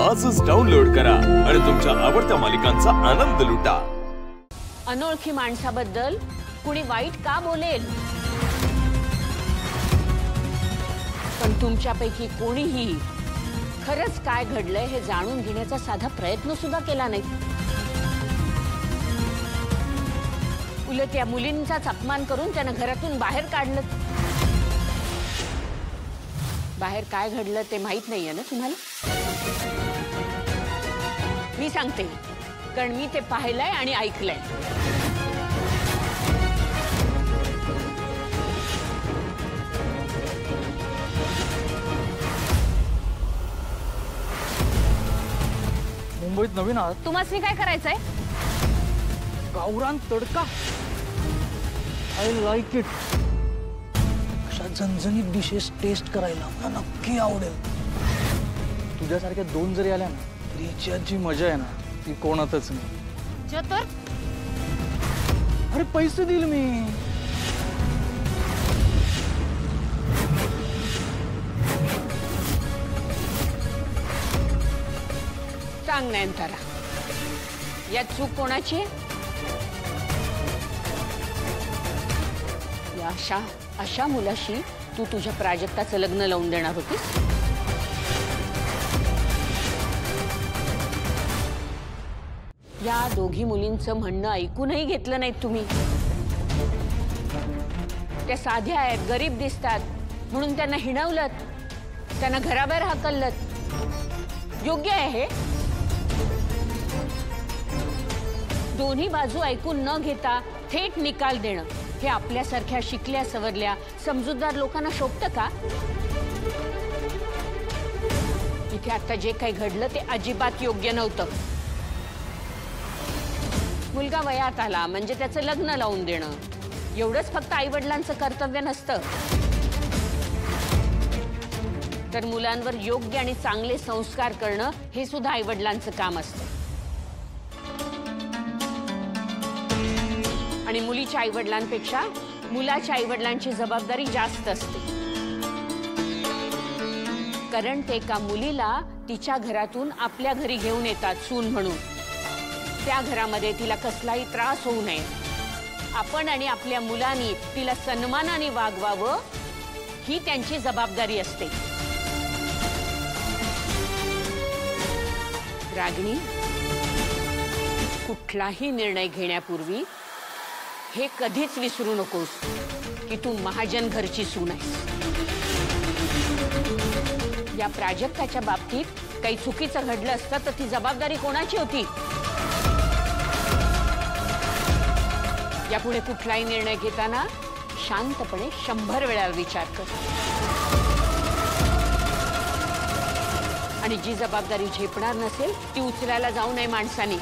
आजच डाउनलोड करा आणि तुमच्या आवडत्या मालिकांचा आनंद लुटा। अनोळखी माणसाबद्दल कुणी वाईट का बोलेल, पण तुमच्यापैकी कोणीही खरंच काय घडलंय हे जाणून घेण्याचा साधा प्रयत्न सुद्धा केला नाही। उलट या मुलींचाच अपमान करून त्यांना घरातून बाहेर काढलं। बाहेर काय घडलं ते माहित नाहीये ना तुम्हाला? मी सांगते, कारण मी ते पाहिलंय आणि ऐकलंय। मुंबईत नवीन आहात? तुम्हाला काय करायचंय? गावरान तडका। I like it. अशा झणझणीत डिशेस टेस्ट करायला मला नक्की आवडेल। तुझ्यासारख्या दोन जरी आल्या ना तरी याची जी मजा आहे ना ती कोणातच नाही। तर अरे पैसे दिल मी। सांग नयनतारा, यात चूक कोणाची आहे? या अशा मुलाशी तू तुझ्या प्राजक्ताचं लग्न लावून देणार होतीस? या दोघी मुलींचं म्हणणं ऐकूनही घेतलं नाहीत तुम्ही। त्या साध्या आहेत, गरीब दिसतात म्हणून त्यांना हिणवलत, त्यांना घराबाहेर हाकललत। योग्य आहे हे? दोन्ही बाजू ऐकून न घेता थेट निकाल देणं हे आपल्यासारख्या शिकल्या सवरल्या समजूतदार लोकांना शोभतं का? इथे आता जे काही घडलं ते अजिबात योग्य नव्हतं। मुलगा वयात आला म्हणजे त्याचं लग्न लावून देणं एवढंच फक्त आईवडिलांचं कर्तव्य नसतं, तर मुलांवर योग्य आणि चांगले संस्कार करणं हे सुद्धा आईवडिलांचं काम असतं। आणि मुलीच्या आईवडिलांपेक्षा मुलाच्या आईवडिलांची जबाबदारी जास्त असते, कारण ते एका मुलीला तिच्या घरातून आपल्या घरी घेऊन येतात सून म्हणून। त्या घरामध्ये तिला कसलाही त्रास होऊ नये, आपण आणि आपल्या मुलांनी तिला सन्मानाने वागवावं ही त्यांची जबाबदारी असते। रागिणी, कुठलाही निर्णय घेण्यापूर्वी हे कधीच विसरू नकोस की तू महाजन घरची सून आहेस। या प्राजक्ताच्या बाबतीत काही चुकीचं घडलं असतं तर ती जबाबदारी कोणाची होती? यापुढे कुठलाही निर्णय घेताना शांतपणे 100 वेळा विचार कर, आणि जी जबाबदारी झेपणार नसेल ती उचलायला जाऊ नये माणसाने।